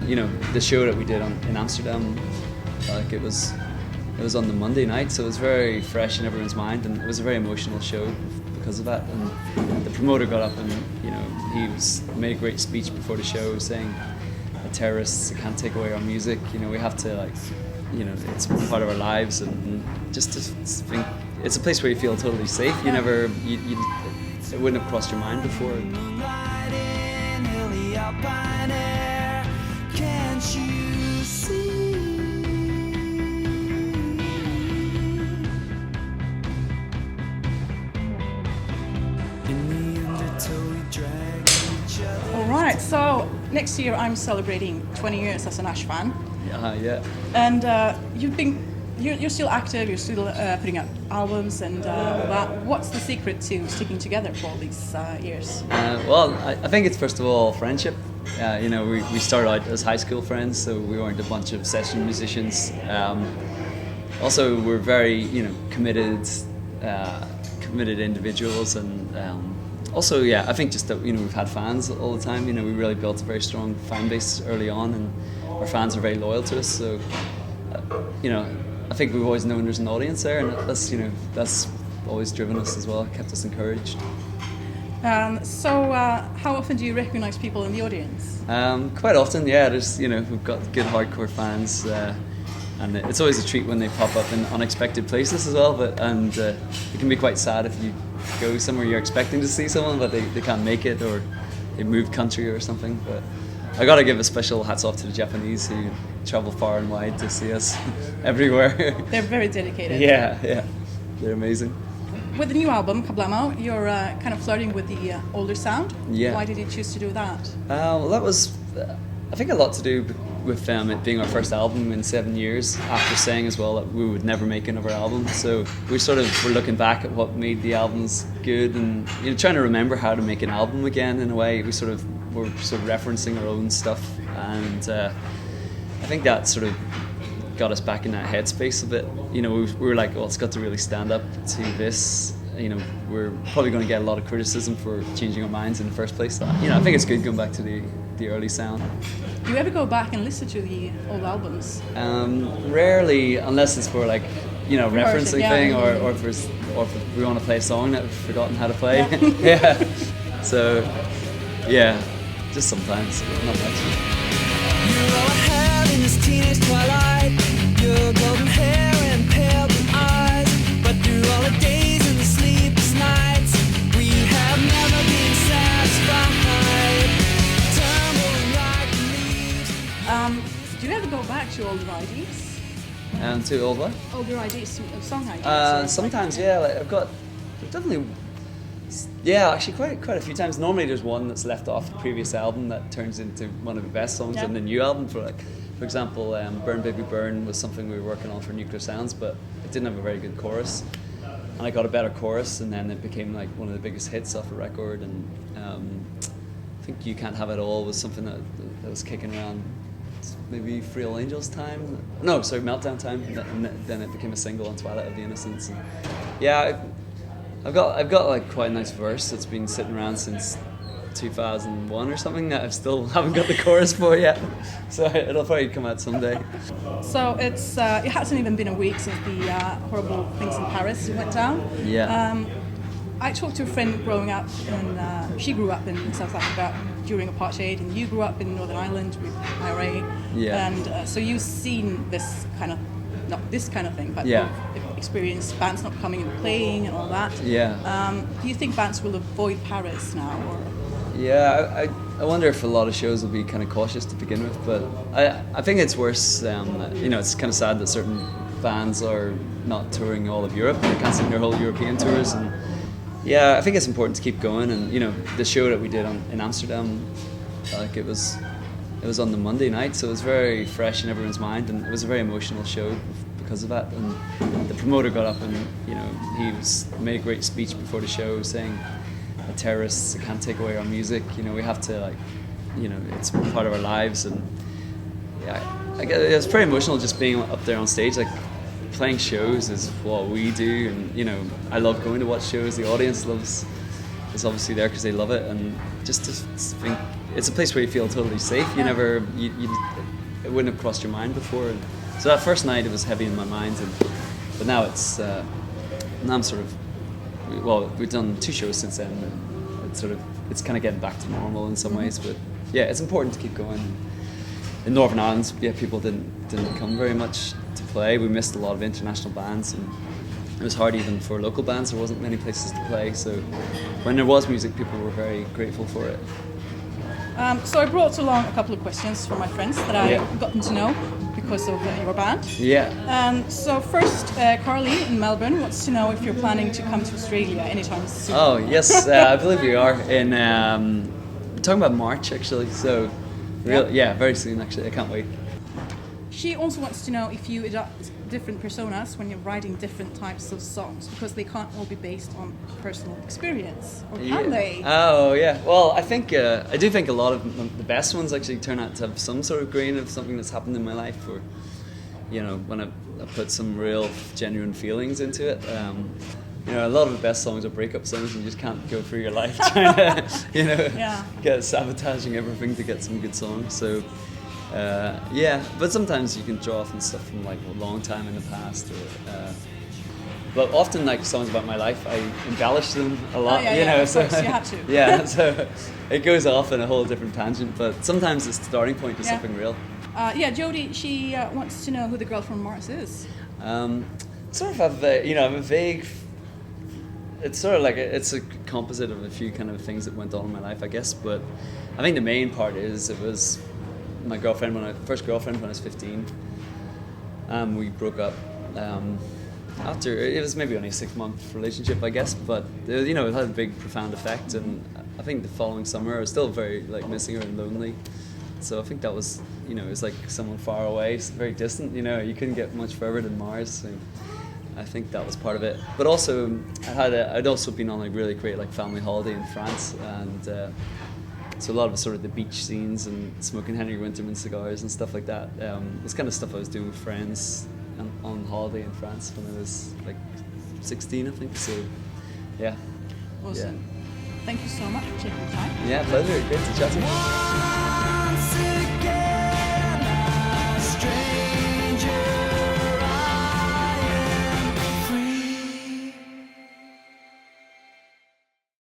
You know, the show that we did in Amsterdam, like it was on the Monday night, so it was very fresh in everyone's mind, and it was a very emotional show because of that. And the promoter got up and made a great speech before the show, saying, "The terrorists can't take away our music. You know, we have to it's part of our lives, and just to think it's a place where you feel totally safe. You never, it wouldn't have crossed your mind before." Alright, so next year I'm celebrating 20 years as an Ash fan. Yeah. And you're still active, you're still putting out albums and all that. What's the secret to sticking together for all these years? Well, I think it's first of all friendship. We started out as high school friends, so we weren't a bunch of session musicians. Also, we're very committed individuals, and also, I think just that we've had fans all the time. We really built a very strong fan base early on, and our fans are very loyal to us. So, I think we've always known there's an audience there, and that's always driven us as well, kept us encouraged. So, how often do you recognise people in the audience? Quite often, yeah. There's we've got good hardcore fans. And it's always a treat when they pop up in unexpected places as well. It can be quite sad if you go somewhere you're expecting to see someone, but they can't make it, or they moved country or something. But I gotta give a special hats off to the Japanese, who travel far and wide to see us everywhere. They're very dedicated. Yeah, they're amazing. With the new album, Kablammo, you're kind of flirting with the older sound. Yeah. Why did you choose to do that? Well, that was, I think, a lot to do with it being our first album in 7 years, after saying as well that we would never make another album. So we were looking back at what made the albums good, and trying to remember how to make an album again. In a way, we were sort of referencing our own stuff, and I think that sort of got us back in that headspace a bit. We were like, well, it's got to really stand up to this. We're probably going to get a lot of criticism for changing our minds in the first place. I think it's good going back to the early sound. Do you ever go back and listen to the old albums? Rarely, unless it's for referencing thing, or if we want to play a song that we've forgotten how to play. Yeah. So, just sometimes, not much. You're all I have in this teenage twilight. Your golden hair and pale blue eyes. But through all the days and the sleepless nights, we have never been satisfied. Tumbling like leaves. Do you ever go back to older IDs? To old what? Older IDs, song IDs? Sometimes, yeah. I've definitely. Yeah, actually quite a few times. Normally there's one that's left off the previous album that turns into one of the best songs in the new album. For example, Burn Baby Burn was something we were working on for Nuclear Sounds, but it didn't have a very good chorus. And I got a better chorus, and then it became one of the biggest hits off the record. And I think You Can't Have It All was something that was kicking around maybe Frail Angels time. No, sorry, Meltdown time. And then it became a single on Twilight of the Innocents. And I've got quite a nice verse that's been sitting around since 2001 or something that I still haven't got the chorus for yet. So it'll probably come out someday. So it hasn't even been a week since the horrible things in Paris went down. Yeah. I talked to a friend growing up, and she grew up in South Africa during apartheid, and you grew up in Northern Ireland with IRA. Yeah. And so you've seen this kind of, not this kind of thing, but yeah, experienced bands not coming and playing and all that. Yeah. Do you think bands will avoid Paris now? Or? Yeah, I wonder if a lot of shows will be kind of cautious to begin with, but I think it's worse. It's kind of sad that certain bands are not touring all of Europe. They're cancelling their whole European tours, and I think it's important to keep going. And the show that we did in Amsterdam, it was on the Monday night, so it was very fresh in everyone's mind, and it was a very emotional show because of that. And the promoter got up and made a great speech before the show, saying, "The terrorists can't take away our music. We have to it's part of our lives." And it was pretty emotional just being up there on stage. Playing shows is what we do, and I love going to watch shows. The audience loves is obviously there because they love it, and just to think it's a place where you feel totally safe. You never, it wouldn't have crossed your mind before. And so that first night it was heavy in my mind, but now it's now I'm sort of, well, we've done 2 shows since then, and it's kind of getting back to normal in some ways. But yeah, it's important to keep going. In Northern Ireland, people didn't come very much to play. We missed a lot of international bands, and it was hard even for local bands. There wasn't many places to play, so when there was music, people were very grateful for it. So I brought along a couple of questions from my friends that I've gotten to know because of your band. Yeah. So first, Carly in Melbourne wants to know if you're planning to come to Australia anytime soon. Oh yes, I believe we are in. We're talking about March actually, so very soon actually. I can't wait. She also wants to know if you adopt different personas when you're writing different types of songs, because they can't all be based on personal experience, or can they? Oh yeah. Well, I think I do think a lot of the best ones actually turn out to have some sort of grain of something that's happened in my life, or when I put some real genuine feelings into it. A lot of the best songs are breakup songs, and you just can't go through your life trying to, get sabotaging everything to get some good songs. So. But sometimes you can draw from stuff from like a long time in the past, but often like songs about my life, I embellish them a lot. Of course, you have to. Yeah, so it goes off in a whole different tangent, but sometimes the starting point is something real. Jodie, she wants to know who the girl from Mars is. Sort of have a vague. It's sort of like it's a composite of a few kind of things that went on in my life, I guess. But I think the main part is it was my first girlfriend when I was 15. We broke up after, it was maybe only a 6-month relationship, I guess, but it had a big profound effect, and I think the following summer I was still very like missing her and lonely. So I think that was, it was like someone far away, very distant, you couldn't get much further than Mars. So I think that was part of it. But also I'd also been on a really great like family holiday in France, and so a lot of sort of the beach scenes and smoking Henry Winterman cigars and stuff like that. This kind of stuff I was doing with friends on holiday in France when I was like 16, I think. So, yeah. Awesome. Thank you so much for taking the time. Yeah, pleasure. Great to chat to you.